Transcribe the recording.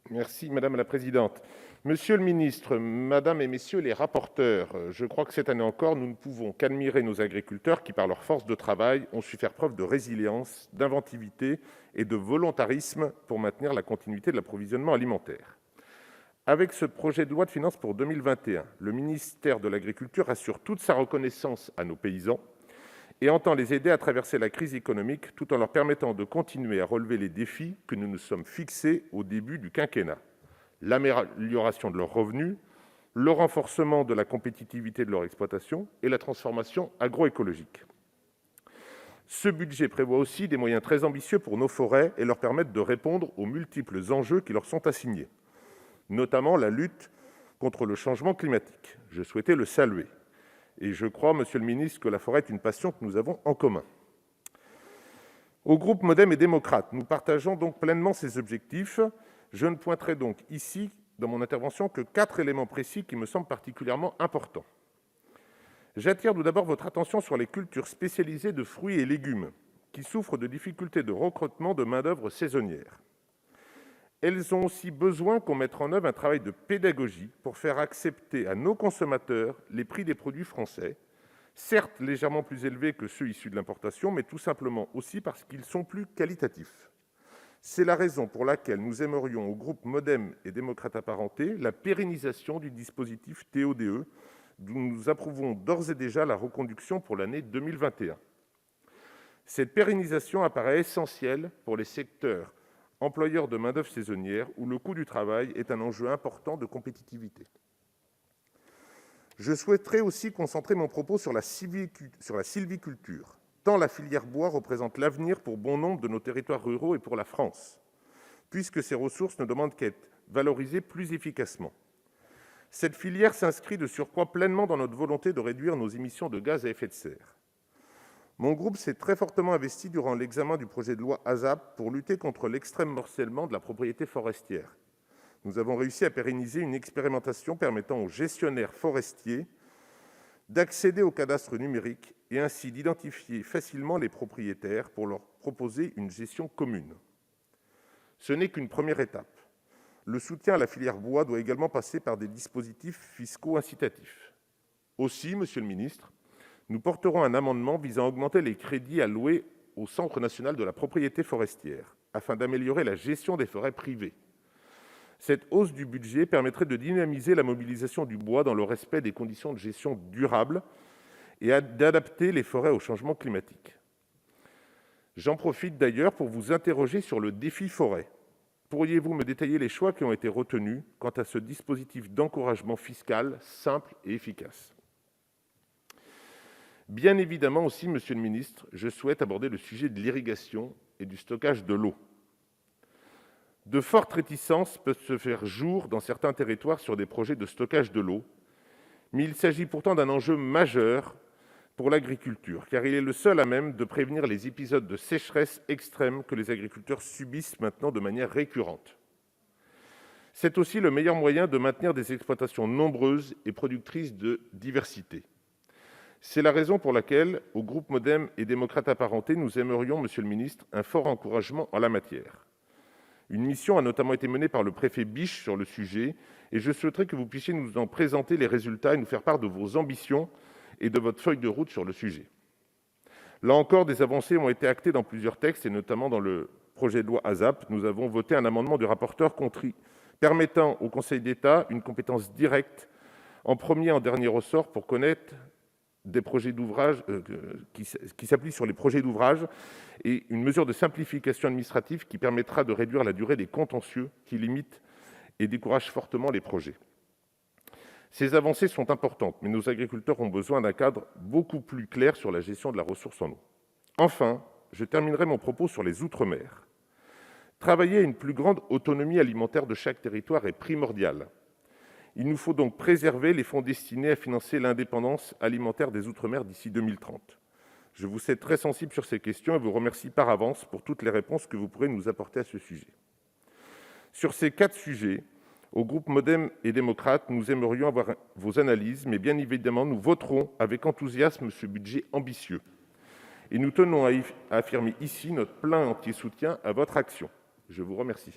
Merci madame la présidente. Monsieur le ministre, madame et messieurs les rapporteurs, je crois que cette année encore, nous ne pouvons qu'admirer nos agriculteurs qui, par leur force de travail, ont su faire preuve de résilience, d'inventivité et de volontarisme pour maintenir la continuité de l'approvisionnement alimentaire. Avec ce projet de loi de finances pour 2021, le ministère de l'Agriculture assure toute sa reconnaissance à nos paysans et entend les aider à traverser la crise économique tout en leur permettant de continuer à relever les défis que nous nous sommes fixés au début du quinquennat: l'amélioration de leurs revenus, le renforcement de la compétitivité de leur exploitation et la transformation agroécologique. Ce budget prévoit aussi des moyens très ambitieux pour nos forêts et leur permettre de répondre aux multiples enjeux qui leur sont assignés, notamment la lutte contre le changement climatique. Je souhaitais le saluer. Et je crois, monsieur le ministre, que la forêt est une passion que nous avons en commun. Au groupe Modem et Démocrates, nous partageons donc pleinement ces objectifs. Je ne pointerai donc ici, dans mon intervention, que 4 éléments précis qui me semblent particulièrement importants. J'attire tout d'abord votre attention sur les cultures spécialisées de fruits et légumes, qui souffrent de difficultés de recrutement de main-d'œuvre saisonnière. Elles ont aussi besoin qu'on mette en œuvre un travail de pédagogie pour faire accepter à nos consommateurs les prix des produits français, certes légèrement plus élevés que ceux issus de l'importation, mais tout simplement aussi parce qu'ils sont plus qualitatifs. C'est la raison pour laquelle nous aimerions, au groupe Modem et Démocrates Apparentés, la pérennisation du dispositif TODE, dont nous approuvons d'ores et déjà la reconduction pour l'année 2021. Cette pérennisation apparaît essentielle pour les secteurs employeurs de main-d'œuvre saisonnière, où le coût du travail est un enjeu important de compétitivité. Je souhaiterais aussi concentrer mon propos sur la sylviculture, tant la filière bois représente l'avenir pour bon nombre de nos territoires ruraux et pour la France, puisque ces ressources ne demandent qu'à être valorisées plus efficacement. Cette filière s'inscrit de surcroît pleinement dans notre volonté de réduire nos émissions de gaz à effet de serre. Mon groupe s'est très fortement investi durant l'examen du projet de loi ASAP pour lutter contre l'extrême morcellement de la propriété forestière. Nous avons réussi à pérenniser une expérimentation permettant aux gestionnaires forestiers d'accéder au cadastre numérique et ainsi d'identifier facilement les propriétaires pour leur proposer une gestion commune. Ce n'est qu'une première étape. Le soutien à la filière bois doit également passer par des dispositifs fiscaux incitatifs. Aussi, monsieur le ministre, nous porterons un amendement visant à augmenter les crédits alloués au Centre national de la propriété forestière, afin d'améliorer la gestion des forêts privées. Cette hausse du budget permettrait de dynamiser la mobilisation du bois dans le respect des conditions de gestion durables et d'adapter les forêts au changement climatique. J'en profite d'ailleurs pour vous interroger sur le défi forêt. Pourriez-vous me détailler les choix qui ont été retenus quant à ce dispositif d'encouragement fiscal simple et efficace ? Bien évidemment aussi, monsieur le ministre, je souhaite aborder le sujet de l'irrigation et du stockage de l'eau. De fortes réticences peuvent se faire jour dans certains territoires sur des projets de stockage de l'eau, mais il s'agit pourtant d'un enjeu majeur pour l'agriculture, car il est le seul à même de prévenir les épisodes de sécheresse extrême que les agriculteurs subissent maintenant de manière récurrente. C'est aussi le meilleur moyen de maintenir des exploitations nombreuses et productrices de diversité. C'est la raison pour laquelle, au groupe Modem et Démocrates Apparentés, nous aimerions, monsieur le ministre, un fort encouragement en la matière. Une mission a notamment été menée par le préfet Biche sur le sujet, et je souhaiterais que vous puissiez nous en présenter les résultats et nous faire part de vos ambitions et de votre feuille de route sur le sujet. Là encore, des avancées ont été actées dans plusieurs textes, et notamment dans le projet de loi ASAP. Nous avons voté un amendement du rapporteur permettant au Conseil d'État une compétence directe en premier et en dernier ressort pour connaître des projets d'ouvrage qui s'appliquent sur les projets d'ouvrage, et une mesure de simplification administrative qui permettra de réduire la durée des contentieux qui limitent et découragent fortement les projets. Ces avancées sont importantes, mais nos agriculteurs ont besoin d'un cadre beaucoup plus clair sur la gestion de la ressource en eau. Enfin, je terminerai mon propos sur les outre-mer. Travailler à une plus grande autonomie alimentaire de chaque territoire est primordial. Il nous faut donc préserver les fonds destinés à financer l'indépendance alimentaire des outre-mer d'ici 2030. Je vous sais très sensible sur ces questions et vous remercie par avance pour toutes les réponses que vous pourrez nous apporter à ce sujet. Sur ces 4 sujets, au groupe Modem et Démocrates, nous aimerions avoir vos analyses, mais bien évidemment, nous voterons avec enthousiasme ce budget ambitieux. Et nous tenons à affirmer ici notre plein entier soutien à votre action. Je vous remercie.